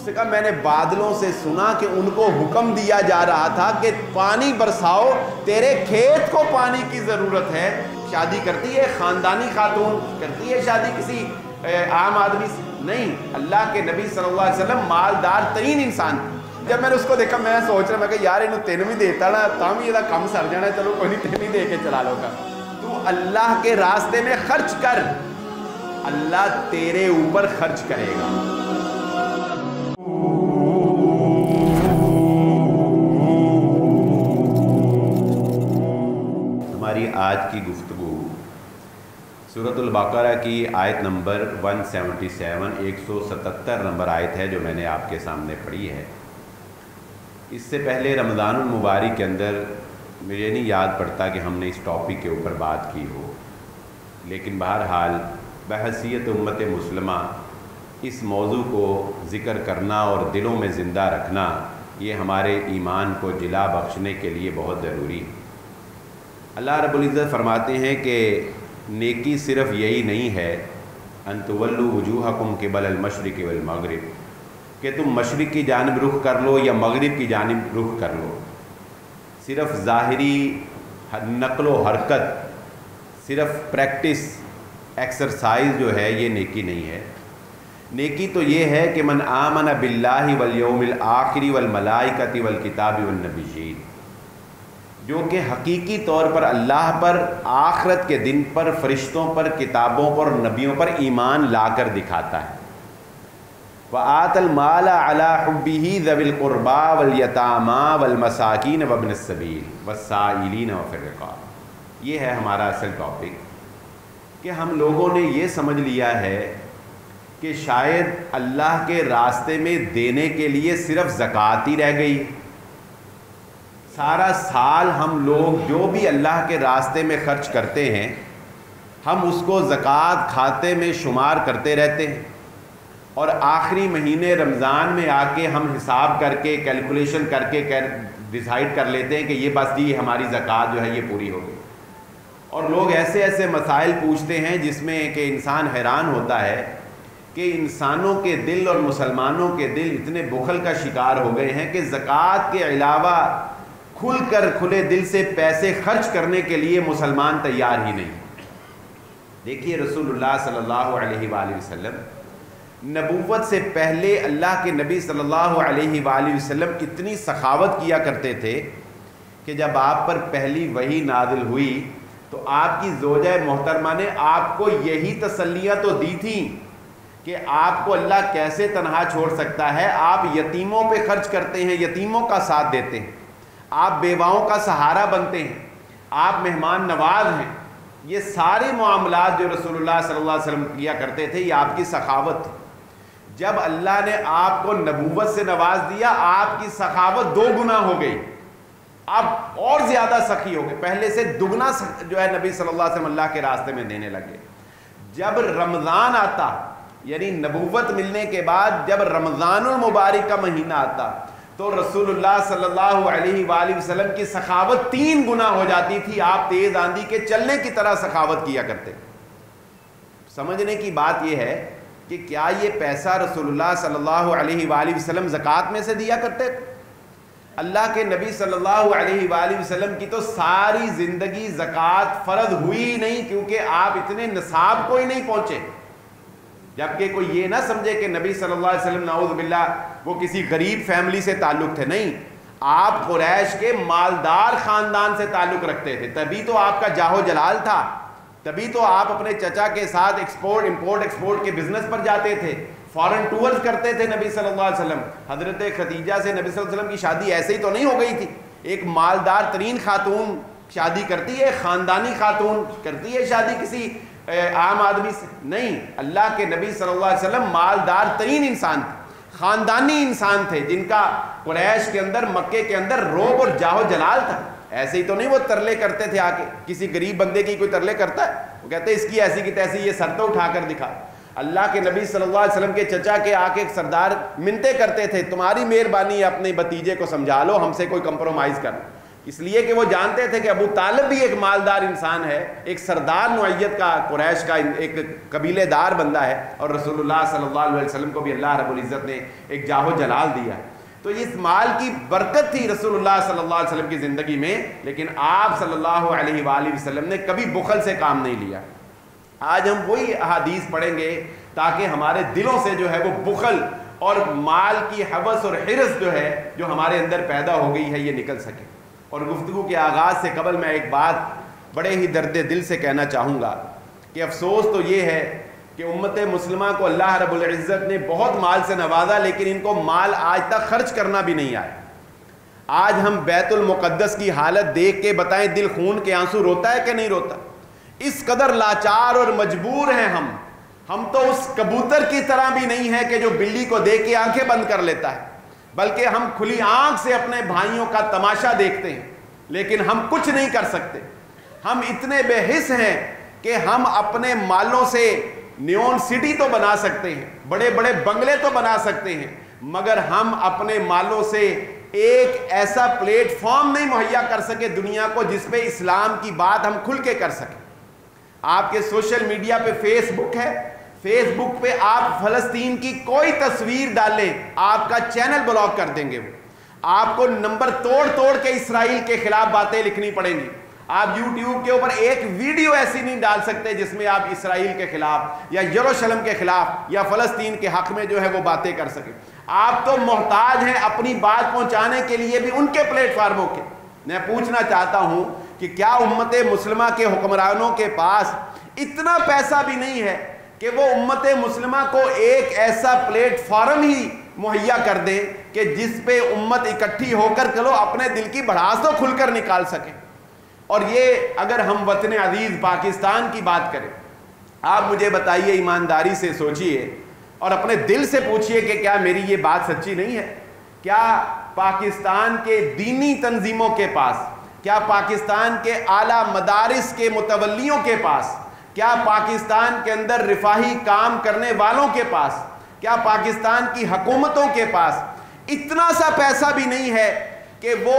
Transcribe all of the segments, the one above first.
اس نے کہا میں نے بادلوں سے سنا کہ ان کو حکم دیا جا رہا تھا کہ پانی برساؤ، تیرے کھیت کو پانی کی ضرورت ہے۔ شادی کرتی ہے خاندانی خاتون، کرتی ہے شادی کسی عام آدمی سے؟ نہیں، اللہ کے نبی صلی اللہ علیہ وسلم مالدار ترین انسان تھے۔ جب میں نے اس کو دیکھا میں سوچ رہا، میں کہ یار انہوں تین بھی دیتا نا تاں بھی یہ کم سر جانا ہے، چلو کوئی نہیں تین ہی دے کے چلا لو گا۔ تو اللہ کے راستے میں خرچ کر، اللہ تیرے اوپر خرچ کرے گا۔ ہماری آج کی گفتگو سورۃ البقرہ کی آیت نمبر 177 177 نمبر آیت ہے جو میں نے آپ کے سامنے پڑھی ہے۔ اس سے پہلے رمضان المبارک کے اندر مجھے نہیں یاد پڑتا کہ ہم نے اس ٹاپک کے اوپر بات کی ہو، لیکن بہرحال بحیثیت امت مسلمہ اس موضوع کو ذکر کرنا اور دلوں میں زندہ رکھنا یہ ہمارے ایمان کو جلا بخشنے کے لیے بہت ضروری ہے۔ اللہ رب العزت فرماتے ہیں کہ نیکی صرف یہی نہیں ہے ان تولوا وجوہکم قبل المشرق والمغرب، کہ تم مشرق کی جانب رخ کر لو یا مغرب کی جانب رخ کر لو۔ صرف ظاہری نقل و حرکت، صرف پریکٹس ایکسرسائز جو ہے یہ نیکی نہیں ہے۔ نیکی تو یہ ہے کہ من آمن باللہ والیوم الآخر والملائکۃ والکتاب والنبیین، جو کہ حقیقی طور پر اللہ پر، آخرت کے دن پر، فرشتوں پر، کتابوں پر، نبیوں پر ایمان لا کر دکھاتا ہے۔ وآت المال علی حبہ ذوی القربى والیتامى والمساکین وابن السبیل والسائلین وفی الرقاب۔ یہ ہے ہمارا اصل ٹاپک کہ ہم لوگوں نے یہ سمجھ لیا ہے کہ شاید اللہ کے راستے میں دینے کے لیے صرف زکوٰۃ ہی رہ گئی۔ سارا سال ہم لوگ جو بھی اللہ کے راستے میں خرچ کرتے ہیں ہم اس کو زکوٰۃ کھاتے میں شمار کرتے رہتے ہیں، اور آخری مہینے رمضان میں آ کے ہم حساب کر کے کیلکولیشن کر کے ڈیسائیڈ کر لیتے ہیں کہ یہ بس جی ہماری زکوٰۃ جو ہے یہ پوری ہو گئی۔ اور لوگ ایسے ایسے مسائل پوچھتے ہیں جس میں کہ انسان حیران ہوتا ہے کہ انسانوں کے دل اور مسلمانوں کے دل اتنے بخل کا شکار ہو گئے ہیں کہ زکوٰۃ کے علاوہ کھلے دل سے پیسے خرچ کرنے کے لیے مسلمان تیار ہی نہیں۔ دیکھیے رسول اللہ صلی اللہ علیہ وآلہ وسلم نبوت سے پہلے اللہ کے نبی صلی اللہ علیہ وآلہ وسلم اتنی سخاوت کیا کرتے تھے کہ جب آپ پر پہلی وحی نازل ہوئی تو آپ کی زوجہ محترمہ نے آپ کو یہی تسلیاں تو دی تھیں کہ آپ کو اللہ کیسے تنہا چھوڑ سکتا ہے، آپ یتیموں پہ خرچ کرتے ہیں، یتیموں کا ساتھ دیتے ہیں، آپ بیواؤں کا سہارا بنتے ہیں، آپ مہمان نواز ہیں۔ یہ سارے معاملات جو رسول اللہ صلی اللہ علیہ وسلم کیا کرتے تھے یہ آپ کی سخاوت تھی۔ جب اللہ نے آپ کو نبوت سے نواز دیا آپ کی سخاوت دو گنا ہو گئی، آپ اور زیادہ سخی ہو گئے، پہلے سے دگنا جو ہے نبی صلی اللہ علیہ وسلم اللہ کے راستے میں دینے لگے۔ جب رمضان آتا یعنی نبوت ملنے کے بعد جب رمضان المبارک کا مہینہ آتا تو رسول اللہ صلی اللہ علیہ وآلہ وسلم کی سخاوت 3 گنا ہو جاتی تھی۔ آپ تیز آندھی کے چلنے کی طرح سخاوت کیا کرتے۔ سمجھنے کی بات یہ ہے کہ کیا یہ پیسہ رسول اللہ صلی اللہ علیہ وآلہ وسلم زکوٰۃ میں سے دیا کرتے تھے؟ اللہ کے نبی صلی اللہ علیہ وآلہ وسلم کی تو ساری زندگی زکوٰۃ فرض ہوئی نہیں، کیونکہ آپ اتنے نصاب کو ہی نہیں پہنچے۔ جبکہ کوئی یہ نہ سمجھے کہ نبی صلی اللہ علیہ وسلم نعوذ باللہ وہ کسی غریب فیملی سے تعلق تھے، نہیں، آپ قریش کے مالدار خاندان سے تعلق رکھتے تھے، تبھی تو آپ کا جاہ و جلال تھا، تبھی تو آپ اپنے چچا کے ساتھ امپورٹ ایکسپورٹ کے بزنس پر جاتے تھے، فارن ٹورز کرتے تھے نبی صلی اللہ علیہ وسلم۔ حضرت خدیجہ سے نبی صلی اللہ علیہ وسلم کی شادی ایسے ہی تو نہیں ہو گئی تھی۔ ایک مالدار ترین خاتون شادی کرتی ہے، خاندانی خاتون کرتی ہے شادی کسی عام آدمی سے نہیں۔ اللہ کے نبی صلی اللہ علیہ وسلم مالدار ترین انسان تھے، خاندانی انسان تھے، جن کا قریش کے اندر مکے کے اندر روب اور جاہ و جلال تھا۔ ایسے ہی تو نہیں وہ ترلے کرتے تھے، آ کے کسی غریب بندے کی کوئی ترلے کرتا ہے؟ وہ کہتے ہیں اس کی ایسی کی تیسی، یہ سر تو اٹھا کر دکھا۔ اللہ کے نبی صلی اللہ علیہ وسلم کے چچا کے آ کے سردار منتیں کرتے تھے، تمہاری مہربانی اپنے بھتیجے کو سمجھا لو، ہم سے کوئی کمپرومائز کر۔ اس لیے کہ وہ جانتے تھے کہ ابو طالب بھی ایک مالدار انسان ہے، ایک سردار نوعیت کا، قریش کا ایک قبیلے دار بندہ ہے، اور رسول اللہ صلی اللہ علیہ وسلم کو بھی اللہ رب العزت نے ایک جاہ و جلال دیا ہے۔ تو اس مال کی برکت تھی رسول اللہ صلی اللہ علیہ وسلم کی زندگی میں، لیکن آپ صلی اللہ علیہ وآلہ وسلم نے کبھی بخل سے کام نہیں لیا۔ آج ہم وہی احادیث پڑھیں گے تاکہ ہمارے دلوں سے جو ہے وہ بخل اور مال کی حوث اور حرص جو ہے جو ہمارے اندر پیدا ہو گئی ہے یہ نکل سکے۔ اور گفتگو کے آغاز سے قبل میں ایک بات بڑے ہی درد دل سے کہنا چاہوں گا کہ افسوس تو یہ ہے کہ امت مسلمہ کو اللہ رب العزت نے بہت مال سے نوازا، لیکن ان کو مال آج تک خرچ کرنا بھی نہیں آیا۔ آج ہم بیت المقدس کی حالت دیکھ کے بتائیں دل خون کے آنسو روتا ہے کہ نہیں روتا؟ اس قدر لاچار اور مجبور ہیں ہم تو اس کبوتر کی طرح بھی نہیں ہے کہ جو بلی کو دیکھ کے آنکھیں بند کر لیتا ہے، بلکہ ہم کھلی آنکھ سے اپنے بھائیوں کا تماشا دیکھتے ہیں، لیکن ہم کچھ نہیں کر سکتے۔ ہم اتنے بے حس ہیں کہ ہم اپنے مالوں سے نیون سٹی تو بنا سکتے ہیں، بڑے بڑے بنگلے تو بنا سکتے ہیں، مگر ہم اپنے مالوں سے ایک ایسا پلیٹ فارم نہیں مہیا کر سکے دنیا کو جس پہ اسلام کی بات ہم کھل کے کر سکیں۔ آپ کے سوشل میڈیا پہ فیس بک ہے، فیس بک پہ آپ فلسطین کی کوئی تصویر ڈالیں آپ کا چینل بلاک کر دیں گے، وہ آپ کو نمبر توڑ کے اسرائیل کے خلاف باتیں لکھنی پڑیں گی۔ آپ یوٹیوب کے اوپر ایک ویڈیو ایسی نہیں ڈال سکتے جس میں آپ اسرائیل کے خلاف یا یروشلم کے خلاف یا فلسطین کے حق میں جو ہے وہ باتیں کر سکیں۔ آپ تو محتاج ہیں اپنی بات پہنچانے کے لیے بھی ان کے پلیٹ فارموں کے۔ میں پوچھنا چاہتا ہوں کہ کیا امت مسلمہ کے حکمرانوں کے پاس اتنا پیسہ بھی نہیں ہے کہ وہ امت مسلمہ کو ایک ایسا پلیٹ فارم ہی مہیا کر دیں کہ جس پہ امت اکٹھی ہو کر چلو اپنے دل کی بھڑاس تو کھل کر نکال سکیں؟ اور یہ اگر ہم وطن عزیز پاکستان کی بات کریں، آپ مجھے بتائیے، ایمانداری سے سوچئے اور اپنے دل سے پوچھئے کہ کیا میری یہ بات سچی نہیں ہے؟ کیا پاکستان کے دینی تنظیموں کے پاس، کیا پاکستان کے اعلیٰ مدارس کے متولیوں کے پاس، کیا پاکستان کے اندر رفاہی کام کرنے والوں کے پاس، کیا پاکستان کی حکومتوں کے پاس اتنا سا پیسہ بھی نہیں ہے کہ وہ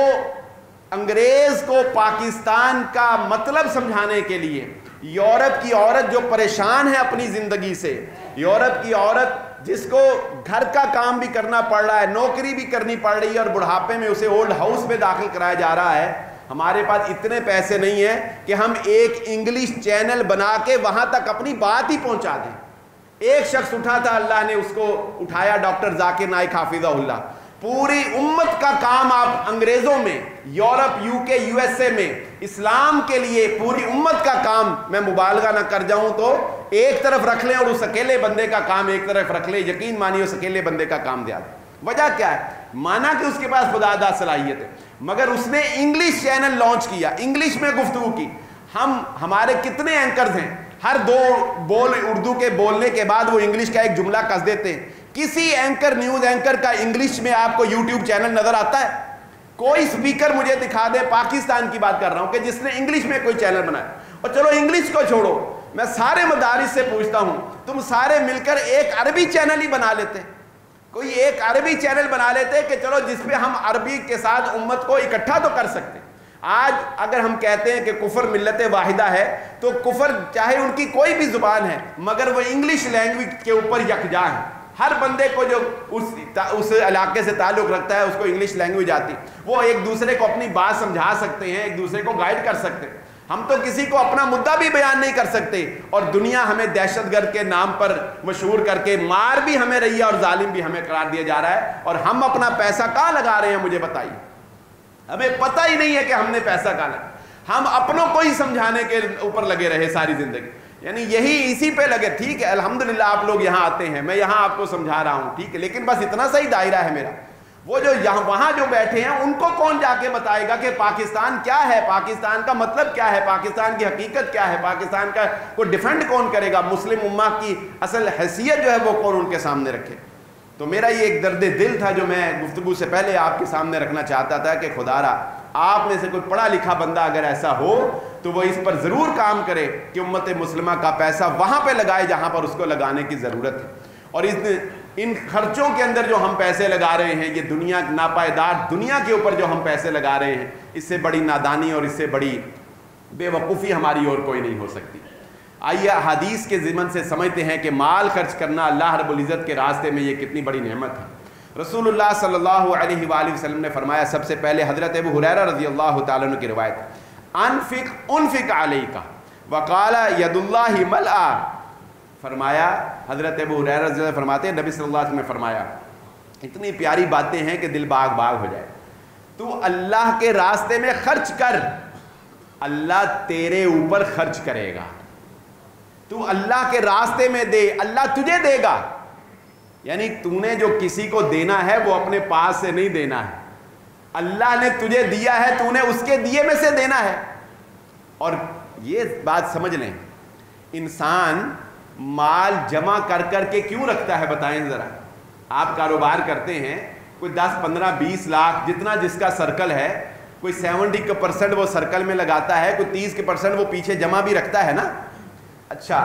انگریز کو پاکستان کا مطلب سمجھانے کے لیے، یورپ کی عورت جو پریشان ہے اپنی زندگی سے، یورپ کی عورت جس کو گھر کا کام بھی کرنا پڑ رہا ہے، نوکری بھی کرنی پڑ رہی ہے، اور بڑھاپے میں اسے اولڈ ہاؤس میں داخل کرایا جا رہا ہے، ہمارے پاس اتنے پیسے نہیں ہیں کہ ہم ایک انگلش چینل بنا کے وہاں تک اپنی بات ہی پہنچا دیں۔ ایک شخص اٹھا تھا، اللہ نے اس کو اٹھایا، ڈاکٹر ذاکر نائک حافظہ اللہ۔ پوری امت کا کام آپ انگریزوں میں، یورپ، یو کے، یو ایس اے میں اسلام کے لیے پوری امت کا کام، میں مبالغہ نہ کر جاؤں تو ایک طرف رکھ لیں اور اس اکیلے بندے کا کام ایک طرف رکھ لیں، یقین مانیے اس اکیلے بندے کا کام دیا دیں۔ وجہ کیا ہے؟ مانا کہ اس کے پاس خدا داد صلاحیت ہے، مگر اس نے انگلش چینل لانچ کیا، انگلش میں گفتگو کی۔ ہمارے کتنے اینکرز ہیں، ہر دو بول اردو کے بولنے کے بعد وہ انگلش کا ایک جملہ کس دیتے ہیں۔ کسی اینکر، نیوز اینکر کا انگلش میں آپ کو یوٹیوب چینل نظر آتا ہے؟ کوئی سپیکر مجھے دکھا دے، پاکستان کی بات کر رہا ہوں، کہ جس نے انگلش میں کوئی چینل بنایا۔ اور چلو انگلش کو چھوڑو، میں سارے مدارس سے پوچھتا ہوں، تم سارے مل کر ایک عربی چینل ہی بنا لیتے، کوئی ایک عربی چینل بنا لیتے کہ چلو جس پہ ہم عربی کے ساتھ امت کو اکٹھا تو کر سکتے۔ آج اگر ہم کہتے ہیں کہ کفر ملت واحدہ ہے، تو کفر چاہے ان کی کوئی بھی زبان ہے مگر وہ انگلش لینگویج کے اوپر یکجا ہے۔ ہر بندے کو جو اس علاقے سے تعلق رکھتا ہے اس کو انگلش لینگویج آتی، وہ ایک دوسرے کو اپنی بات سمجھا سکتے ہیں، ایک دوسرے کو گائیڈ کر سکتے ہیں۔ ہم تو کسی کو اپنا مدعا بھی بیان نہیں کر سکتے، اور دنیا ہمیں دہشت گرد کے نام پر مشہور کر کے مار بھی ہمیں رہی ہے اور ظالم بھی ہمیں قرار دیا جا رہا ہے، اور ہم اپنا پیسہ کہاں لگا رہے ہیں؟ مجھے بتائیے، ہمیں پتہ ہی نہیں ہے کہ ہم نے پیسہ کہاں لگا۔ ہم اپنوں کو ہی سمجھانے کے اوپر لگے رہے ساری زندگی، یعنی اسی پہ لگے۔ ٹھیک ہے، الحمدللہ آپ لوگ یہاں آتے ہیں، میں یہاں آپ کو سمجھا رہا ہوں، ٹھیک ہے، لیکن بس اتنا سا ہی دائرہ ہے میرا۔ وہ جو وہاں جو بیٹھے ہیں ان کو کون جا کے بتائے گا کہ پاکستان کیا ہے، پاکستان کا مطلب کیا ہے، پاکستان کی حقیقت کیا ہے، پاکستان کا کو ڈیفینڈ کون کرے گا، مسلم امہ کی اصل حیثیت جو ہے وہ کون ان کے سامنے رکھے؟ تو میرا یہ ایک درد دل تھا جو میں گفتگو سے پہلے آپ کے سامنے رکھنا چاہتا تھا کہ خدا را آپ میں سے کوئی پڑھا لکھا بندہ اگر ایسا ہو تو وہ اس پر ضرور کام کرے کہ امت مسلمہ کا پیسہ وہاں پہ لگائے جہاں پر اس کو لگانے کی ضرورت ہے۔ اور ان خرچوں کے اندر جو ہم پیسے لگا رہے ہیں، یہ دنیا ناپائیدار دنیا کے اوپر جو ہم پیسے لگا رہے ہیں، اس سے بڑی نادانی اور اس سے بڑی بے وقوفی ہماری اور کوئی نہیں ہو سکتی۔ آئیے حدیث کے ضمن سے سمجھتے ہیں کہ مال خرچ کرنا اللہ رب العزت کے راستے میں یہ کتنی بڑی نعمت ہے۔ رسول اللہ صلی اللہ علیہ وآلہ وسلم نے فرمایا، سب سے پہلے حضرت ابو ہریرہ رضی اللہ تعالیٰ عنہ کی روایت، انفق علیک وقال ید اللہ ملآ، فرمایا حضرت ابو ہریرہ رضی اللہ فرماتے ہیں، نبی صلی اللہ علیہ وسلم نے فرمایا، اتنی پیاری باتیں ہیں کہ دل باغ باغ ہو جائے، تو اللہ کے راستے میں خرچ کر، اللہ تیرے اوپر خرچ کرے گا، تو اللہ کے راستے میں دے، اللہ تجھے دے گا۔ یعنی تو نے جو کسی کو دینا ہے وہ اپنے پاس سے نہیں دینا ہے، اللہ نے تجھے دیا ہے، تو نے اس کے دیے میں سے دینا ہے۔ اور یہ بات سمجھ لیں، انسان مال جمع کر کر کے کیوں رکھتا ہے بتائیں ذرا؟ آپ کاروبار کرتے ہیں، کوئی 10 15 20 لاکھ جتنا جس کا سرکل ہے، کوئی 70% وہ سرکل میں لگاتا ہے، کوئی 30% وہ پیچھے جمع بھی رکھتا ہے نا۔ اچھا،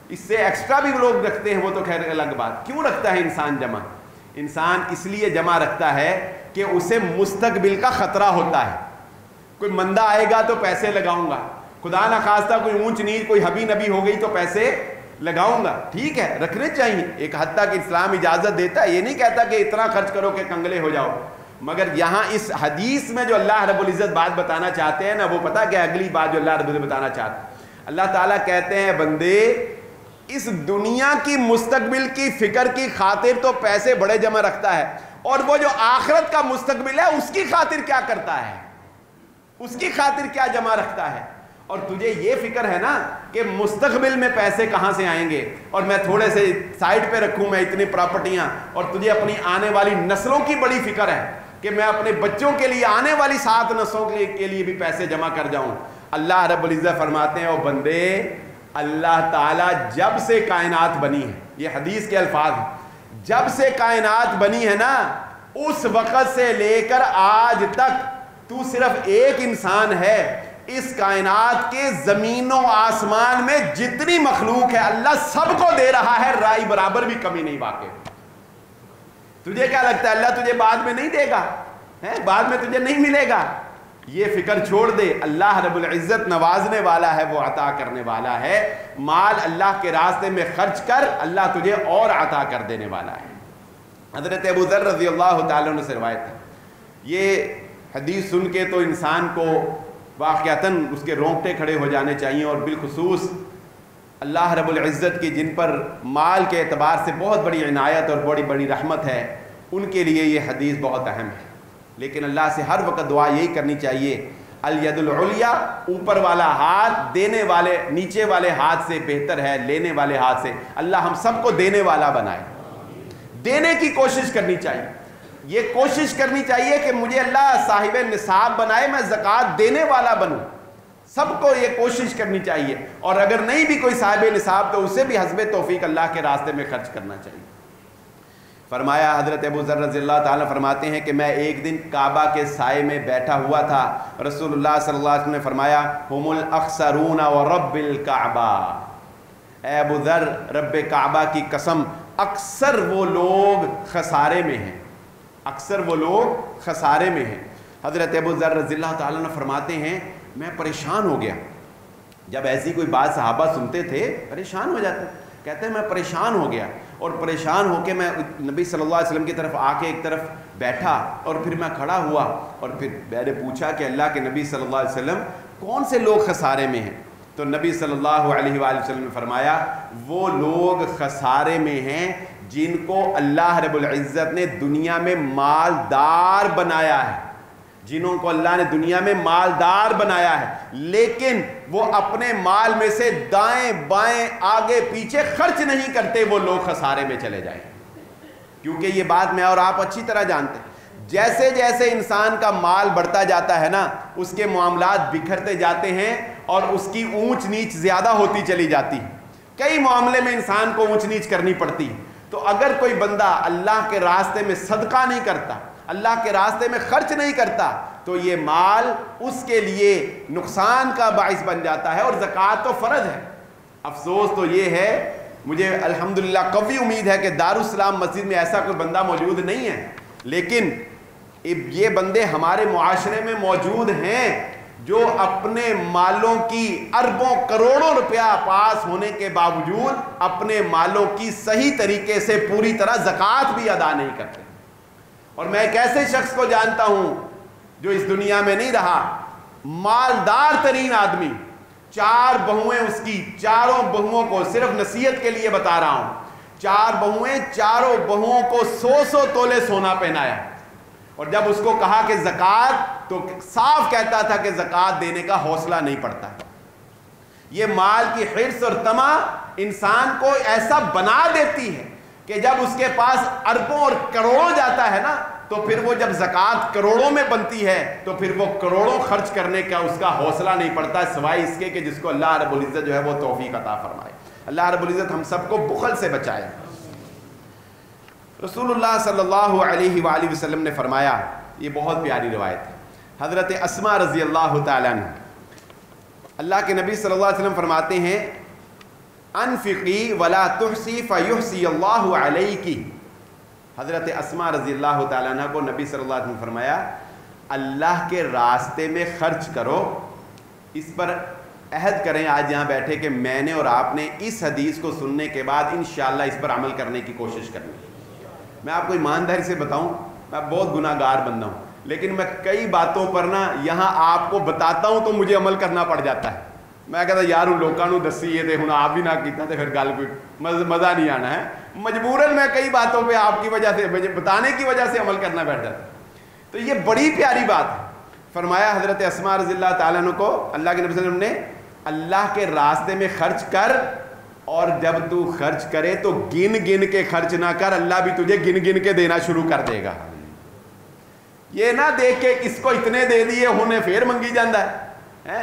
اس سے ایکسٹرا بھی لوگ رکھتے ہیں، وہ تو خیر الگ بات۔ کیوں رکھتا ہے انسان جمع؟ انسان اس لیے جمع رکھتا ہے کہ اسے مستقبل کا خطرہ ہوتا ہے، کوئی مندہ آئے گا تو پیسے لگاؤں گا، خدا نخواستہ کوئی اونچ نیچ کوئی حبی نبی ہو گئی تو پیسے لگاؤں گا۔ ٹھیک ہے، رکھنے چاہیے، ایک حد تک اسلام اجازت دیتا ہے، یہ نہیں کہتا کہ اتنا خرچ کرو کہ کنگلے ہو جاؤ، مگر یہاں اس حدیث میں جو اللہ رب العزت بات بتانا چاہتے ہیں نا، وہ پتہ کہ اگلی بات جو اللہ رب العزت بتانا چاہتے ہیں، اللہ تعالیٰ کہتے ہیں بندے اس دنیا کی مستقبل کی فکر کی خاطر تو پیسے بڑے جمع رکھتا ہے، اور وہ جو آخرت کا مستقبل ہے اس کی خاطر کیا کرتا ہے، اس کی خاطر کیا جمع رکھتا ہے۔ اور تجھے یہ فکر ہے نا کہ مستقبل میں پیسے کہاں سے آئیں گے، اور میں تھوڑے سے سائڈ پہ رکھوں میں اتنی پراپرٹیاں، اور تجھے اپنی آنے والی نسلوں کی بڑی فکر ہے کہ میں اپنے بچوں کے لیے آنے والی 7 نسلوں کے لیے بھی پیسے جمع کر جاؤں۔ اللہ رب العزت فرماتے ہیں، او بندے، اللہ تعالیٰ جب سے کائنات بنی ہے، یہ حدیث کے الفاظ ہیں، جب سے کائنات بنی ہے نا، اس وقت سے لے کر آج تک تو صرف ایک انسان ہے، اس کائنات کے زمین و آسمان میں جتنی مخلوق ہے اللہ سب کو دے رہا ہے، رائی برابر بھی کمی نہیں واقع۔ تجھے کیا لگتا ہے اللہ تجھے بعد میں نہیں دے گا، بعد میں تجھے نہیں ملے گا؟ یہ فکر چھوڑ دے، اللہ رب العزت نوازنے والا ہے، وہ عطا کرنے والا ہے۔ مال اللہ کے راستے میں خرچ کر، اللہ تجھے اور عطا کر دینے والا ہے۔ حضرت ابو ذر رضی اللہ تعالیٰ عنہ سے روایت ہے، یہ حدیث سن کے تو انسان کو واقعتاً اس کے رونگٹے کھڑے ہو جانے چاہیے، اور بالخصوص اللہ رب العزت کی جن پر مال کے اعتبار سے بہت بڑی عنایت اور بڑی بڑی رحمت ہے، ان کے لیے یہ حدیث بہت اہم ہے۔ لیکن اللہ سے ہر وقت دعا یہی کرنی چاہیے، الید العلیٰ، اوپر والا ہاتھ دینے والے نیچے والے ہاتھ سے بہتر ہے لینے والے ہاتھ سے۔ اللہ ہم سب کو دینے والا بنائے، دینے کی کوشش کرنی چاہیے، یہ کوشش کرنی چاہیے کہ مجھے اللہ صاحب نصاب بنائے، میں زکوٰۃ دینے والا بنوں، سب کو یہ کوشش کرنی چاہیے، اور اگر نہیں بھی کوئی صاحب نصاب تو اسے بھی حسب توفیق اللہ کے راستے میں خرچ کرنا چاہیے۔ فرمایا حضرت ابو ذر رضی اللہ تعالیٰ فرماتے ہیں کہ میں ایک دن کعبہ کے سائے میں بیٹھا ہوا تھا، رسول اللہ صلی اللہ علیہ وسلم نے فرمایا، ہم الاخسرون ورب الکعبہ، اے ابو ذر رب کعبہ کی قسم، اکثر وہ لوگ خسارے میں ہیں، اکثر وہ لوگ خسارے میں ہیں۔ حضرت ابو ذر رضی اللہ تعالیٰ نے فرماتے ہیں میں پریشان ہو گیا، جب ایسی کوئی بات صحابہ سنتے تھے پریشان ہو جاتے، کہتے ہیں میں پریشان ہو گیا، اور پریشان ہو کے میں نبی صلی اللہ علیہ وسلم کی طرف آ کے ایک طرف بیٹھا، اور پھر میں کھڑا ہوا، اور پھر میں نے پوچھا کہ اللہ کے نبی صلی اللہ علیہ وسلم کون سے لوگ خسارے میں ہیں؟ تو نبی صلی اللہ علیہ وآلہ وسلم نے فرمایا وہ لوگ خسارے میں ہیں جن کو اللہ رب العزت نے دنیا میں مالدار بنایا ہے، جنہوں کو اللہ نے دنیا میں مالدار بنایا ہے، لیکن وہ اپنے مال میں سے دائیں بائیں آگے پیچھے خرچ نہیں کرتے، وہ لوگ خسارے میں چلے جائیں۔ کیونکہ یہ بات میں اور آپ اچھی طرح جانتے ہیں، جیسے جیسے انسان کا مال بڑھتا جاتا ہے نا، اس کے معاملات بکھرتے جاتے ہیں اور اس کی اونچ نیچ زیادہ ہوتی چلی جاتی ہے، کئی معاملے میں انسان کو اونچ نیچ کرنی پڑتی ہے۔ تو اگر کوئی بندہ اللہ کے راستے میں صدقہ نہیں کرتا، اللہ کے راستے میں خرچ نہیں کرتا، تو یہ مال اس کے لیے نقصان کا باعث بن جاتا ہے، اور زکوٰۃ تو فرض ہے۔ افسوس تو یہ ہے مجھے الحمدللہ قوی امید ہے کہ دارالسلام مسجد میں ایسا کوئی بندہ موجود نہیں ہے، لیکن یہ بندے ہمارے معاشرے میں موجود ہیں جو اپنے مالوں کی اربوں کروڑوں روپیہ پاس ہونے کے باوجود اپنے مالوں کی صحیح طریقے سے پوری طرح زکوٰۃ بھی ادا نہیں کرتے۔ اور میں ایک ایسے شخص کو جانتا ہوں جو اس دنیا میں نہیں رہا، مالدار ترین آدمی، 4 بہویں اس کی، چاروں بہوؤں کو، صرف نصیحت کے لیے بتا رہا ہوں، 4 بہویں، چاروں بہوؤں کو 100 تولے سونا پہنایا، اور جب اس کو کہا کہ زکوٰۃ، تو صاف کہتا تھا کہ زکوٰۃ دینے کا حوصلہ نہیں پڑتا۔ یہ مال کی حرص اور طمع انسان کو ایسا بنا دیتی ہے کہ جب اس کے پاس اربوں اور کروڑوں جاتا ہے نا، تو پھر وہ جب زکوٰۃ کروڑوں میں بنتی ہے تو پھر وہ کروڑوں خرچ کرنے کا اس کا حوصلہ نہیں پڑتا، سوائے اس کے کہ جس کو اللہ رب العزت جو ہے وہ توفیق عطا فرمائے۔ اللہ رب العزت ہم سب کو بخل سے بچائے۔ رسول اللہ صلی اللہ علیہ وآلہ وسلم نے فرمایا، یہ بہت پیاری روایت ہے، حضرت اسماء رضی اللہ تعالیٰ عنہ، اللہ کے نبی صلی اللہ علیہ وسلم فرماتے ہیں، انفقی ولا تحسی فیحسی اللہ علیکی۔ حضرت اسماء رضی اللہ تعالیٰ عنہ کو نبی صلی اللہ علیہ وسلم فرمایا، اللہ کے راستے میں خرچ کرو۔ اس پر عہد کریں آج یہاں بیٹھے کہ میں نے اور آپ نے اس حدیث کو سننے کے بعد انشاءاللہ اس پر عمل کرنے کی کوشش کرنی۔ میں آپ کو ایمانداری سے بتاؤں، میں بہت گناہ گار بندہ ہوں، لیکن میں کئی باتوں پر نا یہاں آپ کو بتاتا ہوں تو مجھے عمل کرنا پڑ جاتا ہے۔ میں کہتا یار ان لوگوں نو دسی ہے ہوں آپ بھی نہ کیتا تو پھر گل کوئی مزہ نہیں آنا ہے، مجبوراً میں کئی باتوں پہ آپ کی وجہ سے، بتانے کی وجہ سے عمل کرنا بیٹھ جاتا ہے۔ تو یہ بڑی پیاری بات ہے۔ فرمایا حضرت اسماء رضی اللہ تعالیٰ عنہ کو اللہ کے نبی صلی اللہ علیہ وسلم نے، اللہ کے راستے میں خرچ کر، اور جب تو خرچ کرے تو گن گن کے خرچ نہ کر، اللہ بھی تجھے گن گن کے دینا شروع کر دے گا۔ یہ نہ دیکھ کے اس کو اتنے دے دیے انہیں پھر منگی جاندہ ہے،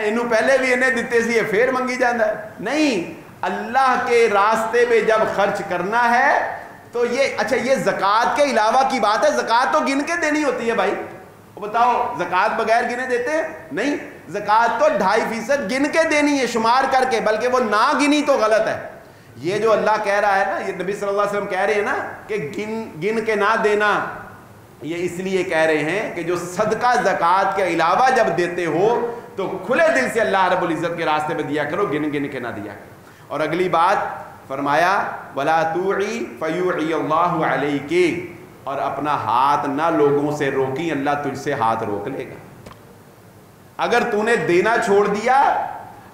انہوں پہلے بھی انہیں دیتے سی پھر منگی جاندہ ہے، نہیں، اللہ کے راستے میں جب خرچ کرنا ہے تو یہ اچھا، یہ زکوٰۃ کے علاوہ کی بات ہے، زکوٰۃ تو گن کے دینی ہوتی ہے بھائی، بتاؤ زکوٰۃ بغیر گنے دیتے ہیں؟ نہیں، زکوٰۃ تو 2.5% گن کے دینی ہے، شمار کر کے، بلکہ وہ نہ گنی تو غلط ہے۔ یہ جو اللہ کہہ رہا ہے نا، یہ نبی صلی اللہ علیہ وسلم کہہ رہے ہیں نا کہ گن کے نہ دینا، یہ اس لیے کہہ رہے ہیں کہ جو صدقہ زکوٰۃ کے علاوہ جب دیتے ہو تو کھلے دل سے اللہ رب العزت کے راستے میں دیا کرو، گن گن کے نہ دیا کرو۔ اور اگلی بات فرمایا، وَلَا تُوعِي فَيُوعِي اللَّهُ عَلَيْكِ، اور اپنا ہاتھ نہ لوگوں سے روکی، اللہ تجھ سے ہاتھ روک لے گا۔ اگر تو نے دینا چھوڑ دیا،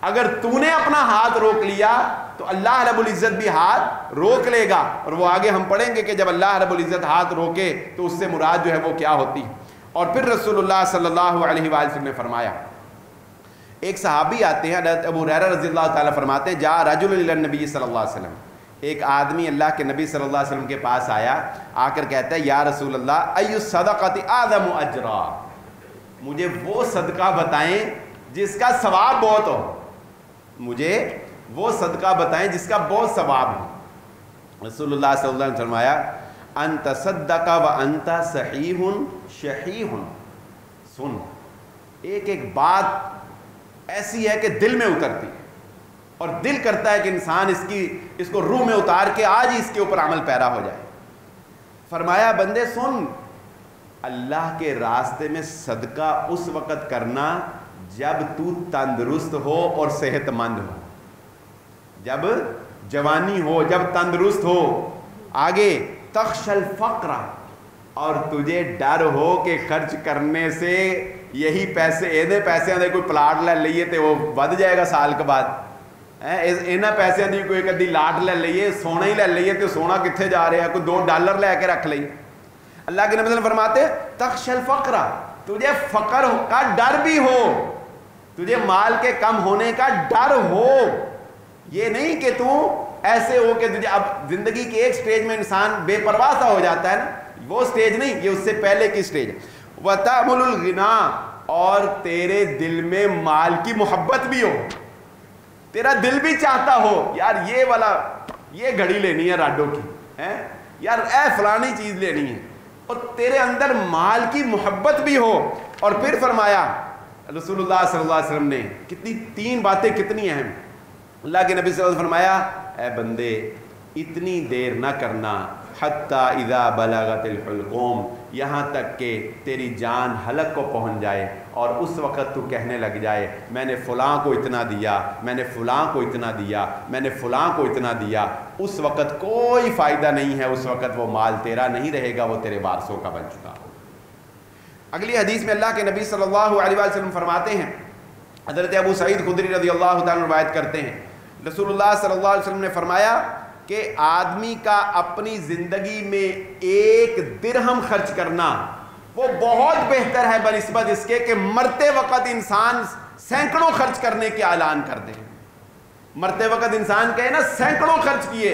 اگر تو نے اپنا ہاتھ روک لیا تو اللہ رب العزت بھی ہاتھ روک لے گا، اور وہ آگے ہم پڑھیں گے کہ جب اللہ رب العزت ہاتھ روکے تو اس سے مراد جو ہے وہ کیا ہوتی ہے۔ اور پھر رسول اللہ صلی اللہ علیہ وآلہ وسلم نے فرمایا، ایک صحابی آتے ہیں، حضرت ابو ہریرہ رضی اللہ تعالیٰ فرماتے ہیں، جاء رجل الی النبی صلی اللہ علیہ وسلم، ایک آدمی اللہ کے نبی صلی اللہ علیہ وسلم کے پاس آیا، آ کر کہتا ہے، یا رسول اللہ، ای الصدقۃ اعظم اجرا، مجھے وہ صدقہ بتائیں جس کا ثواب بہت ہو، مجھے وہ صدقہ بتائیں جس کا بہت ثواب ہو۔ رسول اللہ صلی اللہ علیہ وسلم فرمایا، ان تصدق وانت صحیح شحیح، سن، ایک ایک بات ایسی ہے کہ دل میں اترتی ہے، اور دل کرتا ہے کہ انسان اس کو روح میں اتار کے آج ہی اس کے اوپر عمل پیرا ہو جائے۔ فرمایا، بندے سن، اللہ کے راستے میں صدقہ اس وقت کرنا جب تو تندرست ہو اور صحت مند ہو، جب جوانی ہو، جب تندرست ہو، آگے تخشى الفقر، اور تجھے ڈر ہو کہ خرچ کرنے سے یہی پیسے دے کوئی پلاٹ لے لئیے تو وہ ود جائے گا سال کے بعد، انہاں پیسے دی کوئی کدی لاٹ لے لئیے، سونا ہی لے لئیے تو سونا کتنے جا رہا ہے، کوئی $2 لے کے رکھ لئیے۔ اللہ کے نبی صلی اللہ علیہ وسلم فرماتے، تخشى الفقر، تجھے فقر کا ڈر بھی ہو، تجھے مال کے کم ہونے کا ڈر ہو، یہ نہیں کہ تو ایسے ہو کہ تجھے اب زندگی کے ایک سٹیج میں انسان بے پرواہ سا ہو جاتا ہے نا، وہ سٹیج نہیں، یہ اس سے پہلے کی سٹیج ہے۔ وَتَعْمُلُ الْغِنَا، اور تیرے دل میں مال کی محبت بھی ہو، تیرا دل بھی چاہتا ہو یار یہ گھڑی لینی ہے راڈو کی، یار فلانی چیز لینی ہے، اور تیرے اندر مال کی محبت بھی ہو۔ اور پھر فرمایا رسول اللہ صلی اللہ علیہ وسلم نے، کتنی 3 باتیں کتنی اہم، اللہ کے نبی صلی اللہ علیہ وسلم فرمایا، اے بندے اتنی دیر نہ کرنا حتیٰ اذا بلغت الحلقوم، یہاں تک کہ تیری جان حلق کو پہنچ جائے اور اس وقت تو کہنے لگ جائے میں نے فلاں کو اتنا دیا، میں نے فلاں کو اتنا دیا، میں نے فلاں کو اتنا دیا، اس وقت کوئی فائدہ نہیں ہے، اس وقت وہ مال تیرا نہیں رہے گا، وہ تیرے وارثوں کا بن چکا۔ اگلی حدیث میں اللہ کے نبی صلی اللہ علیہ وسلم فرماتے ہیں، حضرت ابو سعید خدری رضی اللہ تعالیٰ روایت کرتے ہیں، رسول اللہ صلی اللہ علیہ وسلم نے فرمایا کہ آدمی کا اپنی زندگی میں 1 درہم خرچ کرنا وہ بہت بہتر ہے بنسبت اس کے کہ مرتے وقت انسان سینکڑوں خرچ کرنے کے اعلان کر دے۔ مرتے وقت انسان کہے نا سینکڑوں خرچ کیے،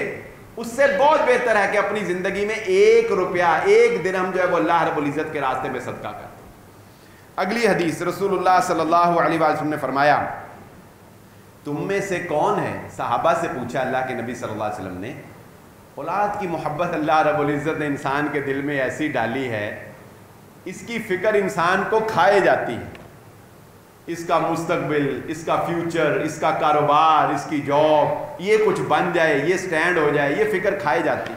اس سے بہت بہتر ہے کہ اپنی زندگی میں 1 روپیہ 1 درہم جو ہے وہ اللہ رب العزت کے راستے میں صدقہ کر دے۔ اگلی حدیث، رسول اللہ صلی اللہ علیہ وسلم نے فرمایا تم میں سے کون ہے، صحابہ سے پوچھا اللہ کے نبی صلی اللہ علیہ وسلم نے، اولاد کی محبت اللہ رب العزت نے انسان کے دل میں ایسی ڈالی ہے، اس کی فکر انسان کو کھائے جاتی ہے، اس کا مستقبل، اس کا فیوچر، اس کا کاروبار، اس کی جاب، یہ کچھ بن جائے، یہ سٹینڈ ہو جائے، یہ فکر کھائی جاتی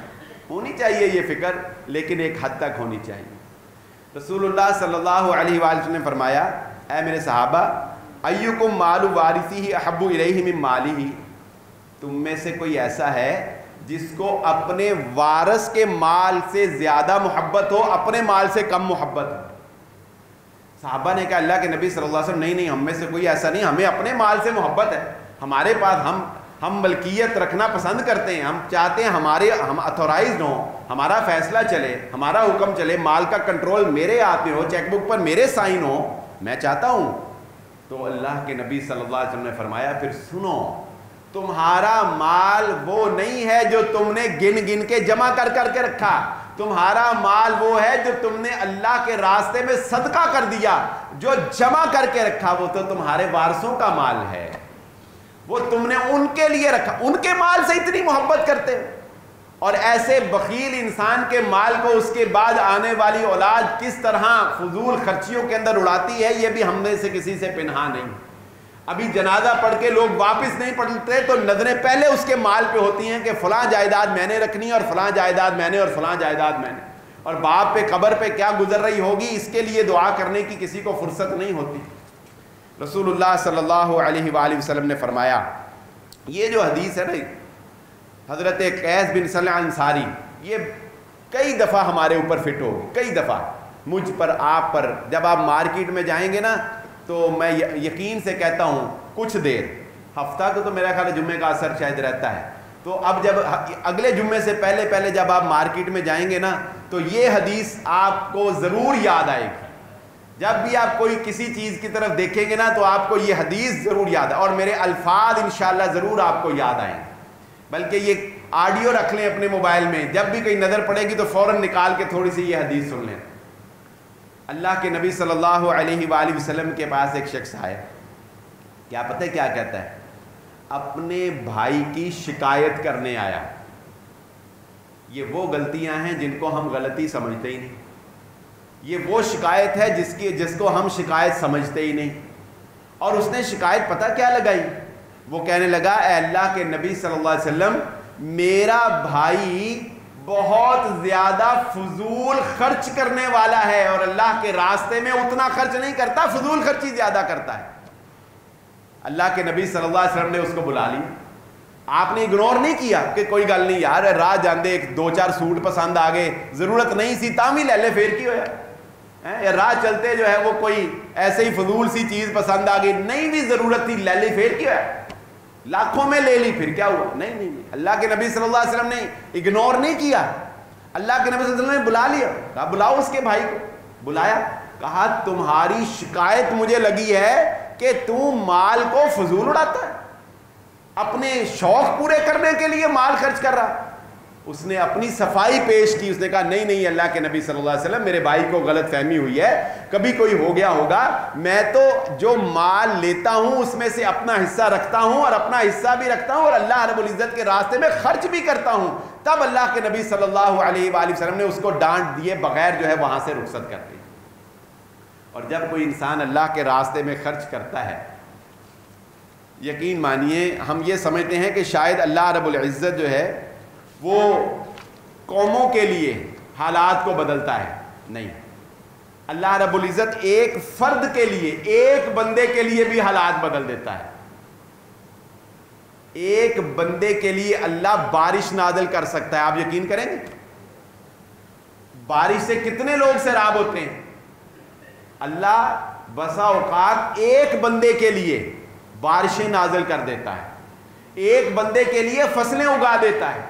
ہونی چاہیے یہ فکر، لیکن ایک حد تک ہونی چاہیے۔ رسول اللہ صلی اللہ علیہ وسلم نے فرمایا اے میرے صحابہ ایکم مال وارثہ احب الیہ من مالہ، تم میں سے کوئی ایسا ہے جس کو اپنے وارث کے مال سے زیادہ محبت ہو، اپنے مال سے کم محبت ہو؟ صحابہ نے کہا اللہ کے نبی صلی اللہ علیہ وسلم نہیں ہم میں سے کوئی ایسا نہیں، ہمیں اپنے مال سے محبت ہے، ہمارے پاس ہم ملکیت رکھنا پسند کرتے ہیں، ہم چاہتے ہیں ہم اتھورائزڈ ہوں، ہمارا فیصلہ چلے، ہمارا حکم چلے، مال کا کنٹرول میرے ہاتھ میں ہو، چیک بک پر میرے سائن ہو، میں چاہتا ہوں۔ تو اللہ کے نبی صلی اللہ علیہ وسلم نے فرمایا پھر سنو، تمہارا مال وہ نہیں ہے جو تم نے گن گن کے جمع کر کے رکھا، تمہارا مال وہ ہے جو تم نے اللہ کے راستے میں صدقہ کر دیا، جو جمع کر کے رکھا وہ تو تمہارے وارثوں کا مال ہے، وہ تم نے ان کے لیے رکھا، ان کے مال سے اتنی محبت کرتے ہو۔ اور ایسے بخیل انسان کے مال کو اس کے بعد آنے والی اولاد کس طرح فضول خرچیوں کے اندر اڑاتی ہے، یہ بھی ہم میں سے کسی سے پنہا نہیں۔ ابھی جنازہ پڑھ کے لوگ واپس نہیں پڑھتے تو نظریں پہلے اس کے مال پہ ہوتی ہیں کہ فلاں جائیداد میں نے رکھنی اور فلاں جائیداد میں نے اور فلاں جائیداد میں نے، اور باپ پہ قبر پہ کیا گزر رہی ہوگی اس کے لیے دعا کرنے کی کسی کو فرصت نہیں ہوتی۔ رسول اللہ صلی اللہ علیہ وآلہ وسلم نے فرمایا، یہ جو حدیث ہے نا حضرت قیس بن صالح انصاری، یہ کئی دفعہ ہمارے اوپر فٹ ہوگی، کئی دفعہ مجھ پر، آپ پر۔ جب آپ مارکیٹ میں جائیں گے نا تو میں یقین سے کہتا ہوں کچھ دیر، ہفتہ تو میرا خیال ہے جمعے کا اثر شاید رہتا ہے، تو اب جب اگلے جمعے سے پہلے جب آپ مارکیٹ میں جائیں گے نا تو یہ حدیث آپ کو ضرور یاد آئے گی۔ جب بھی آپ کوئی کسی چیز کی طرف دیکھیں گے نا تو آپ کو یہ حدیث ضرور یاد ہے، اور میرے الفاظ انشاءاللہ ضرور آپ کو یاد آئیں گے۔ بلکہ یہ آڈیو رکھ لیں اپنے موبائل میں، جب بھی کوئی نظر پڑے گی تو فوراً نکال کے تھوڑی سی یہ حدیث سن لیں۔ اللہ کے نبی صلی اللہ علیہ وآلہ وسلم کے پاس ایک شخص آیا، کیا پتہ کیا کہتا ہے؟ اپنے بھائی کی شکایت کرنے آیا۔ یہ وہ غلطیاں ہیں جن کو ہم غلطی سمجھتے ہی نہیں، یہ وہ شکایت ہے جس کو ہم شکایت سمجھتے ہی نہیں۔ اور اس نے شکایت پتہ کیا لگائی؟ وہ کہنے لگا اے اللہ کے نبی صلی اللہ علیہ وسلم، میرا بھائی بہت زیادہ فضول خرچ کرنے والا ہے اور اللہ کے راستے میں اتنا خرچ نہیں کرتا، فضول خرچی زیادہ کرتا ہے۔ اللہ کے نبی صلی اللہ علیہ وسلم نے اس کو بلا لیا، آپ نے اگنور نہیں کیا کہ کوئی گل نہیں یار، راہ جاندے ایک 2-4 سوٹ پسند آ گئے، ضرورت نہیں سی تاں لے لے پھر کی ہویا، یا راہ چلتے جو ہے وہ کوئی ایسے ہی فضول سی چیز پسند آ گئی، نہیں بھی ضرورت تھی لے لی پھر کی ہویا، لاکھوں میں لے لی پھر کیا ہوا؟ نہیں، اللہ کے نبی صلی اللہ علیہ وسلم نے اگنور نہیں کیا، اللہ کے نبی صلی اللہ علیہ وسلم نے بلا لیا، کہا بلاؤ اس کے بھائی کو، بلایا، کہا تمہاری شکایت مجھے لگی ہے کہ تم مال کو فضول اڑاتا ہے، اپنے شوق پورے کرنے کے لیے مال خرچ کر رہا۔ اس نے اپنی صفائی پیش کی، اس نے کہا نہیں اللہ کے نبی صلی اللہ علیہ وسلم، میرے بھائی کو غلط فہمی ہوئی ہے، کبھی کوئی ہو گیا ہوگا، میں تو جو مال لیتا ہوں اس میں سے اپنا حصہ رکھتا ہوں اور اپنا حصہ بھی رکھتا ہوں اور اللہ رب العزت کے راستے میں خرچ بھی کرتا ہوں۔ تب اللہ کے نبی صلی اللہ علیہ وآلہ وسلم نے اس کو ڈانٹ دیے بغیر جو ہے وہاں سے رخصت کر دی۔ اور جب کوئی انسان اللہ کے راستے میں خرچ کرتا ہے، یقین مانیے ہم یہ سمجھتے ہیں کہ شاید اللہ رب العزت جو ہے وہ قوموں کے لیے حالات کو بدلتا ہے، نہیں، اللہ رب العزت ایک فرد کے لیے، ایک بندے کے لیے بھی حالات بدل دیتا ہے۔ ایک بندے کے لیے اللہ بارش نازل کر سکتا ہے، آپ یقین کریں گے؟ بارش سے کتنے لوگ سیراب ہوتے ہیں؟ اللہ بسا اوقات ایک بندے کے لیے بارشیں نازل کر دیتا ہے، ایک بندے کے لیے فصلیں اگا دیتا ہے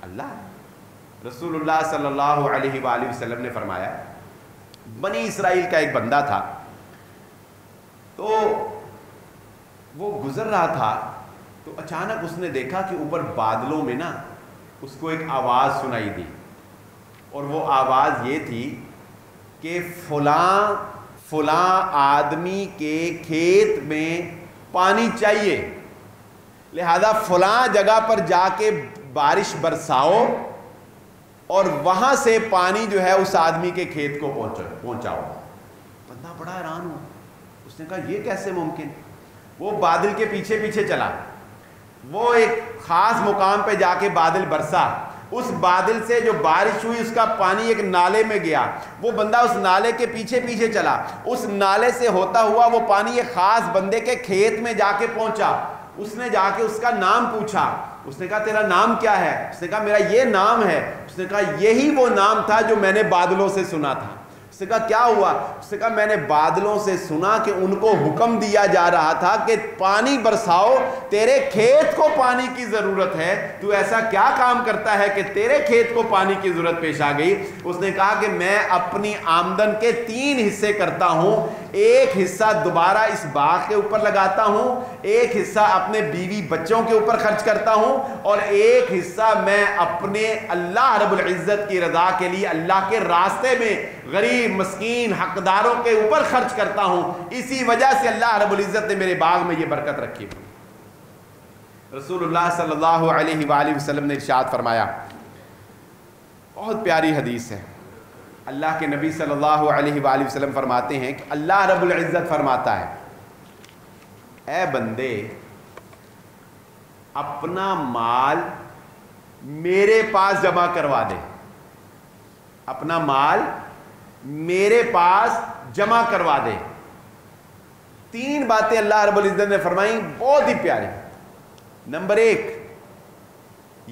اللہ۔ رسول اللہ صلی اللہ علیہ وآلہ وسلم نے فرمایا، بنی اسرائیل کا ایک بندہ تھا، تو وہ گزر رہا تھا، تو اچانک اس نے دیکھا کہ اوپر بادلوں میں نا اس کو ایک آواز سنائی دی، اور وہ آواز یہ تھی کہ فلاں آدمی کے کھیت میں پانی چاہیے، لہذا فلاں جگہ پر جا کے بارش برساؤ اور وہاں سے پانی جو ہے اس آدمی کے کھیت کو پہنچاؤ۔ بندہ بڑا حیران ہوا، اس نے کہا یہ کیسے ممکن؟ وہ بادل کے پیچھے پیچھے چلا، وہ ایک خاص مقام پہ جا کے بادل برسا، اس بادل سے جو بارش ہوئی اس کا پانی ایک نالے میں گیا، وہ بندہ اس نالے کے پیچھے پیچھے چلا، اس نالے سے ہوتا ہوا وہ پانی ایک خاص بندے کے کھیت میں جا کے پہنچا۔ اس نے جا کے اس کا نام پوچھا، اس نے کہا تیرا نام کیا ہے؟ اس نے کہا میرا یہ نام ہے۔ اس نے کہا یہی وہ نام تھا جو میں نے بادلوں سے سنا تھا۔ اس نے کہا کیا ہوا؟ اس نے کہا میں نے بادلوں سے سنا کہ ان کو حکم دیا جا رہا تھا کہ پانی برساؤ، تیرے کھیت کو پانی کی ضرورت ہے، تو ایسا کیا کام کرتا ہے کہ تیرے کھیت کو پانی کی ضرورت پیش آ گئی؟ اس نے کہا کہ میں اپنی آمدن کے 3 حصے کرتا ہوں، ایک حصہ دوبارہ اس باغ کے اوپر لگاتا ہوں، ایک حصہ اپنے بیوی بچوں کے اوپر خرچ کرتا ہوں، اور ایک حصہ میں اپنے اللہ رب العزت کی رضا کے لیے اللہ کے راستے میں غریب مسکین حقداروں کے اوپر خرچ کرتا ہوں۔ اسی وجہ سے اللہ رب العزت نے میرے باغ میں یہ برکت رکھی۔ رسول اللہ صلی اللہ علیہ وآلہ وسلم نے ارشاد فرمایا، بہت پیاری حدیث ہے، اللہ کے نبی صلی اللہ علیہ وآلہ وسلم فرماتے ہیں کہ اللہ رب العزت فرماتا ہے، اے بندے اپنا مال میرے پاس جمع کروا دے، اپنا مال میرے پاس جمع کروا دے۔ 3 باتیں اللہ رب العزت نے فرمائی، بہت ہی پیاری۔ نمبر 1،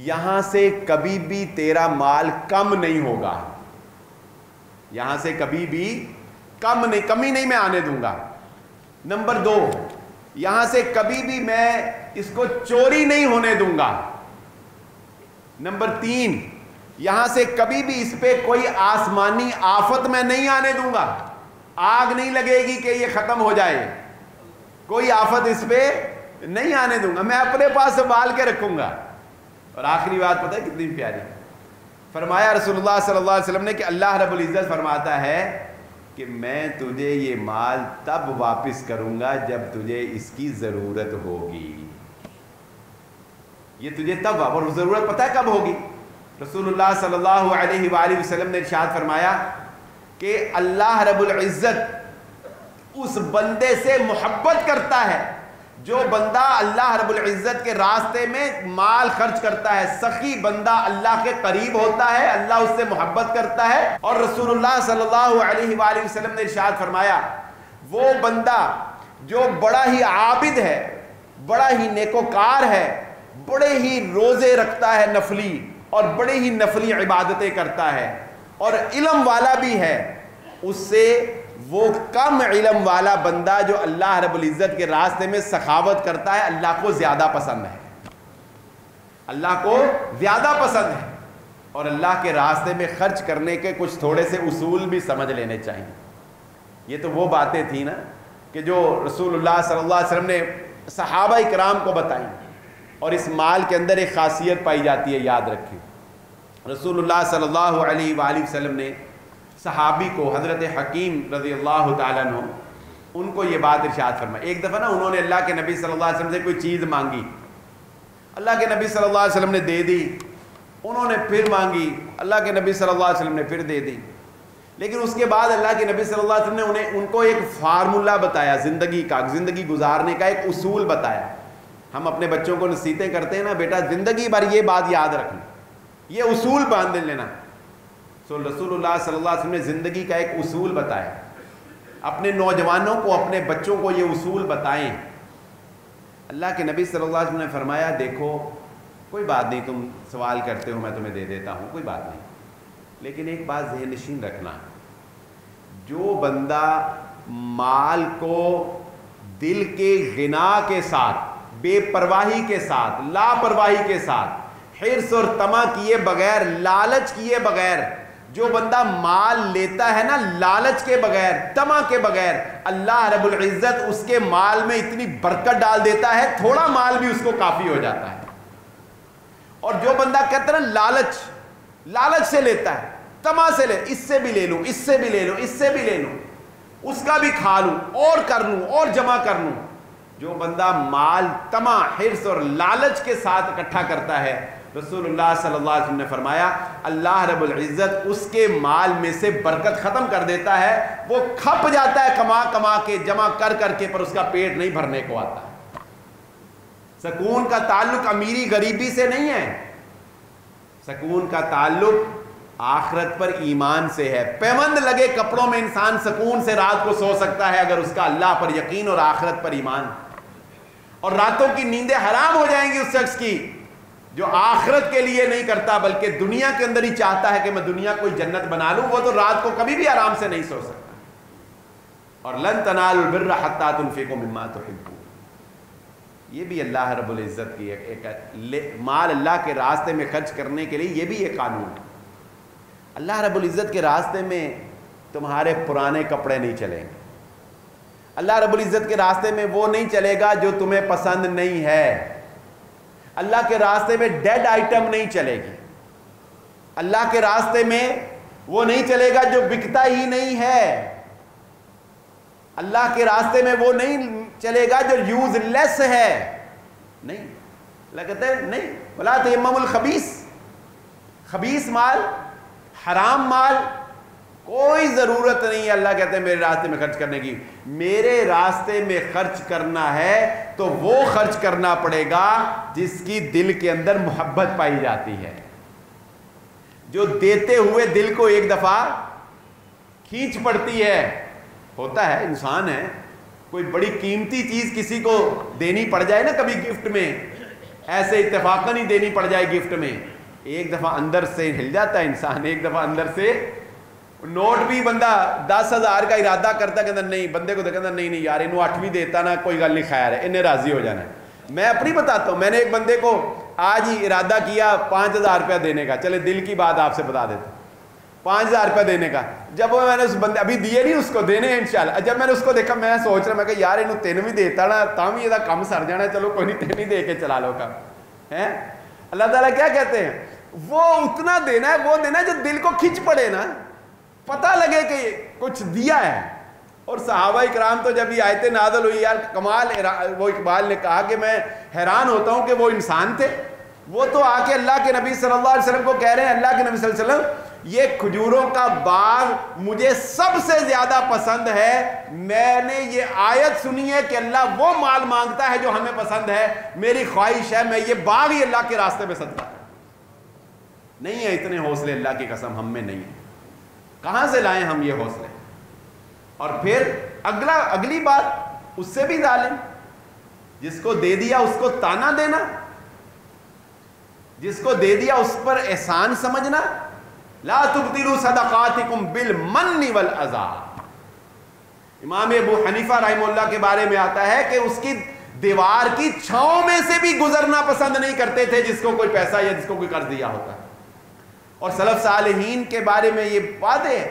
یہاں سے کبھی بھی تیرا مال کم نہیں ہوگا، یہاں سے کبھی بھی کمی نہیں میں آنے دوں گا۔ نمبر 2، یہاں سے کبھی بھی میں اس کو چوری نہیں ہونے دوں گا۔ نمبر 3، یہاں سے کبھی بھی اس پہ کوئی آسمانی آفت میں نہیں آنے دوں گا، آگ نہیں لگے گی کہ یہ ختم ہو جائے، کوئی آفت اس پہ نہیں آنے دوں گا، میں اپنے پاس سنبھال کے رکھوں گا۔ اور آخری بات پتہ ہے کتنی پیاری، فرمایا رسول اللہ صلی اللہ علیہ وسلم نے کہ اللہ رب العزت فرماتا ہے کہ میں تجھے یہ مال تب واپس کروں گا جب تجھے اس کی ضرورت ہوگی، یہ تجھے تب، اور ضرورت پتہ ہے کب ہوگی؟ رسول اللہ صلی اللہ علیہ وآلہ وسلم نے ارشاد فرمایا کہ اللہ رب العزت اس بندے سے محبت کرتا ہے، جو بندہ اللہ رب العزت کے راستے میں مال خرچ کرتا ہے، سخی بندہ اللہ کے قریب ہوتا ہے، اللہ اس سے محبت کرتا ہے۔ اور رسول اللہ صلی اللہ علیہ وآلہ وسلم نے ارشاد فرمایا، وہ بندہ جو بڑا ہی عابد ہے، بڑا ہی نیکوکار ہے، بڑے ہی روزے رکھتا ہے نفلی، اور بڑے ہی نفلی عبادتیں کرتا ہے، اور علم والا بھی ہے، اس سے وہ کم علم والا بندہ جو اللہ رب العزت کے راستے میں سخاوت کرتا ہے، اللہ کو زیادہ پسند ہے، اللہ کو زیادہ پسند ہے۔ اور اللہ کے راستے میں خرچ کرنے کے کچھ تھوڑے سے اصول بھی سمجھ لینے چاہیے۔ یہ تو وہ باتیں تھیں نا کہ جو رسول اللہ صلی اللہ علیہ وسلم نے صحابہ کرام کو بتائیں، اور اس مال کے اندر ایک خاصیت پائی جاتی ہے، یاد رکھیں۔ رسول اللہ صلی اللہ علیہ وآلہ وسلم نے صحابی کو، حضرت حکیم رضی اللہ تعالیٰ عنہ، ان کو یہ بات ارشاد فرمائی۔ ایک دفعہ نا انہوں نے اللہ کے نبی صلی اللہ علیہ وسلم سے کوئی چیز مانگی، اللہ کے نبی صلی اللہ علیہ وسلم نے دے دی، انہوں نے پھر مانگی، اللہ کے نبی صلی اللہ علیہ وسلم نے پھر دے دی، لیکن اس کے بعد اللہ کے نبی صلی اللہ علیہ وسلم نے ان کو ایک فارمولہ بتایا، زندگی گزارنے کا ایک اصول بتایا۔ ہم اپنے بچوں کو نصیحتیں کرتے ہیں نا، بیٹا زندگی بھر یہ بات یاد رکھنا یہ اصول باندھ لینا. رسول اللہ صلی اللہ علیہ وسلم نے زندگی کا ایک اصول بتایا. اپنے نوجوانوں کو، اپنے بچوں کو یہ اصول بتائیں. اللہ کے نبی صلی اللہ علیہ وسلم نے فرمایا دیکھو کوئی بات نہیں، تم سوال کرتے ہو میں تمہیں دے دیتا ہوں، کوئی بات نہیں، لیکن ایک بات ذہن نشین رکھنا، جو بندہ مال کو دل کے غنا کے ساتھ، بے پرواہی کے ساتھ، لاپرواہی کے ساتھ، حرص اور طمع کیے بغیر، لالچ کیے بغیر جو بندہ مال لیتا ہے نا، لالچ کے بغیر، طمع کے بغیر، اللہ رب العزت اس کے مال میں اتنی برکت ڈال دیتا ہے، تھوڑا مال بھی اس کو کافی ہو جاتا ہے. اور جو بندہ کہتا ہے نا لالچ سے لیتا ہے، طمع سے لے، اس سے بھی لے لوں، اس سے بھی لے لوں، اس سے بھی لے لوں، اس کا بھی کھا لوں اور کر لوں اور جمع کر لوں. جو بندہ مال طمع، حرص اور لالچ کے ساتھ اکٹھا کرتا ہے، رسول اللہ صلی اللہ علیہ وسلم نے فرمایا اللہ رب العزت اس کے مال میں سے برکت ختم کر دیتا ہے. وہ کھپ جاتا ہے کما کما کے، جمع کر کر کے، پر اس کا پیٹ نہیں بھرنے کو آتا. سکون کا تعلق امیری غریبی سے نہیں ہے، سکون کا تعلق آخرت پر ایمان سے ہے. پیوند لگے کپڑوں میں انسان سکون سے رات کو سو سکتا ہے اگر اس کا اللہ پر یقین اور آخرت پر ایمان. اور راتوں کی نیندیں حرام ہو جائیں گی اس شخص کی جو آخرت کے لیے نہیں کرتا بلکہ دنیا کے اندر ہی چاہتا ہے کہ میں دنیا کوئی جنت بنا لوں. وہ تو رات کو کبھی بھی آرام سے نہیں سو سکتا. اور لن تنالوا البر حتى تنفقوا مما تحبون، یہ بھی اللہ رب العزت کی ایک مال اللہ کے راستے میں خرچ کرنے کے لیے یہ بھی ایک قانون ہے. اللہ رب العزت کے راستے میں تمہارے پرانے کپڑے نہیں چلیں گے. اللہ رب العزت کے راستے میں وہ نہیں چلے گا جو تمہیں پسند نہیں ہے. اللہ کے راستے میں ڈیڈ آئٹم نہیں چلے گی. اللہ کے راستے میں وہ نہیں چلے گا جو بکتا ہی نہیں ہے. اللہ کے راستے میں وہ نہیں چلے گا جو یوز لیس ہے. نہیں، اللہ کہتے ہیں نہیں، وَلَا تَيَمَّمُوا الْخَبِيثَ، خبیث مال، حرام مال کوئی ضرورت نہیں ہے. اللہ کہتے ہیں میرے راستے میں خرچ کرنے کی. میرے راستے میں خرچ کرنا ہے تو وہ خرچ کرنا پڑے گا جس کی دل کے اندر محبت پائی جاتی ہے، جو دیتے ہوئے دل کو ایک دفعہ کھینچ پڑتی ہے. ہوتا ہے انسان ہے، کوئی بڑی قیمتی چیز کسی کو دینی پڑ جائے نا کبھی گفٹ میں، ایسے اتفاقاً ہی دینی پڑ جائے گفٹ میں، ایک دفعہ اندر سے ہل جاتا ہے انسان. ایک دفعہ اندر سے نوٹ بھی بندہ 10,000 کا ارادہ کرتا کہ نہیں، بندے کو دیکھتا نہیں یار انہوں 8ویں دیتا نا، کوئی گل نہیں، خیر ہے انہیں راضی ہو جانا ہے. میں اپنی بتاتا ہوں، میں نے ایک بندے کو آج ہی ارادہ کیا 5,000 روپیہ دینے کا. چلے دل کی بات آپ سے بتا دیتا ہوں، 5,000 روپیہ دینے کا. جب وہ میں نے اس بندے ابھی دیے نہیں، اس کو دینے ہیں انشاءاللہ. جب میں نے اس کو دیکھا میں سوچ رہا میں کہ یار انہوں 3 بھی دیتا نا تاں بھی یہ کم سر جانا، چلو کوئی نہیں 3 دے کے چلا لو کا ہے. اللہ تعالیٰ کیا کہتے ہیں، وہ اتنا دینا ہے، وہ دینا ہے جو دل کو کھنچ پڑے نا، پتہ لگے کہ کچھ دیا ہے. اور صحابہ اکرام تو جب یہ آیتیں نازل ہوئی یار کمال، وہ اقبال نے کہا کہ میں حیران ہوتا ہوں کہ وہ انسان تھے، وہ تو آ کے اللہ کے نبی صلی اللہ علیہ وسلم کو کہہ رہے ہیں، اللہ کے نبی صلی اللہ علیہ وسلم یہ کھجوروں کا باغ مجھے سب سے زیادہ پسند ہے. میں نے یہ آیت سنی ہے کہ اللہ وہ مال مانگتا ہے جو ہمیں پسند ہے، میری خواہش ہے میں یہ باغ ہی اللہ کے راستے میں صدقہ کروں. نہیں ہے اتنے حوصلے اللہ کی قسم ہم میں نہیں ہے. کہاں سے لائیں ہم یہ حوصلے؟ اور پھر اگلی بات اس سے بھی ظالم، جس کو دے دیا اس کو تانا دینا، جس کو دے دیا اس پر احسان سمجھنا. لا تبطلوا صدقاتکم بالمن والاذى. امام ابو حنیفہ رحمہ اللہ کے بارے میں آتا ہے کہ اس کی دیوار کی چھاؤں میں سے بھی گزرنا پسند نہیں کرتے تھے جس کو کوئی پیسہ یا جس کو کوئی قرض دیا ہوتا ہے. اور سلف صالحین کے بارے میں یہ بات ہے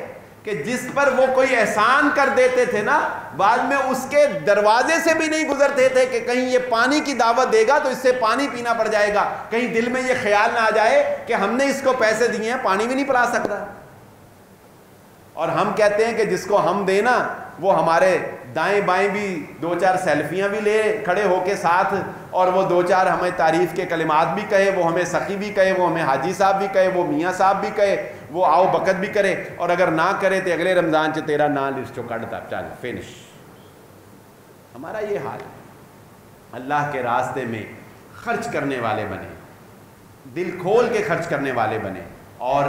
کہ جس پر وہ کوئی احسان کر دیتے تھے نا، بعد میں اس کے دروازے سے بھی نہیں گزرتے تھے کہ کہیں یہ پانی کی دعوت دے گا تو اس سے پانی پینا پڑ جائے گا، کہیں دل میں یہ خیال نہ آ جائے کہ ہم نے اس کو پیسے دیے ہیں پانی بھی نہیں پلا سکتا. اور ہم کہتے ہیں کہ جس کو ہم دینا وہ ہمارے دائیں بائیں بھی 2-4 سیلفیاں بھی لے کھڑے ہو کے ساتھ، اور وہ 2-4 ہمیں تعریف کے کلمات بھی کہے، وہ ہمیں سخی بھی کہے، وہ ہمیں حاجی صاحب بھی کہے، وہ میاں صاحب بھی کہے، وہ آؤ بکت بھی کرے، اور اگر نہ کرے تو اگلے رمضان چ تیرا نام لسٹو کٹتا چل فنش. ہمارا یہ حال ہے. اللہ کے راستے میں خرچ کرنے والے بنے. دل کھول کے خرچ کرنے والے بنیں اور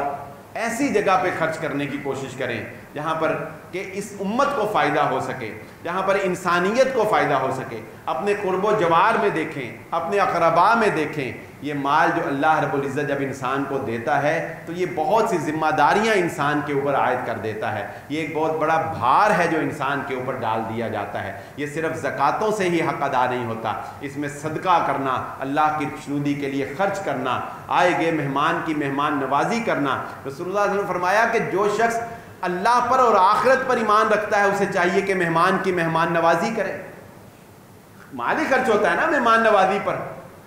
ایسی جگہ پہ خرچ کرنے کی کوشش کریں جہاں پر کہ اس امت کو فائدہ ہو سکے، جہاں پر انسانیت کو فائدہ ہو سکے۔ اپنے قرب و جوار میں دیکھیں، اپنے اقرباء میں دیکھیں، یہ مال جو اللہ رب العزت جب انسان کو دیتا ہے تو یہ بہت سی ذمہ داریاں انسان کے اوپر عائد کر دیتا ہے، یہ ایک بہت بڑا بھار ہے جو انسان کے اوپر ڈال دیا جاتا ہے۔ یہ صرف زکاتوں سے ہی حق ادا نہیں ہوتا، اس میں صدقہ کرنا، اللہ کی خوشنودی کے لیے خرچ کرنا، آئے گئے مہمان کی مہمان نوازی کرنا۔ رسول اللہ صلی اللہ علیہ وسلم نے فرمایا کہ جو شخص اللہ پر اور آخرت پر ایمان رکھتا ہے اسے چاہیے کہ مہمان کی مہمان نوازی کرے۔ مالی خرچ ہوتا ہے نا مہمان نوازی پر،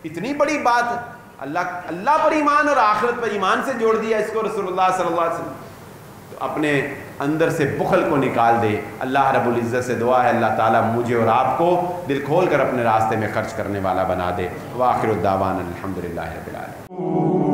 اتنی بڑی بات، اللہ پر ایمان اور آخرت پر ایمان سے جوڑ دیا اس کو رسول اللہ صلی اللہ علیہ وسلم۔ تو اپنے اندر سے بخل کو نکال دے۔ اللہ رب العزت سے دعا ہے اللہ تعالیٰ مجھے اور آپ کو دل کھول کر اپنے راستے میں خرچ کرنے والا بنا دے۔ وآخر الدعوانا الحمدللہ رب العالمین۔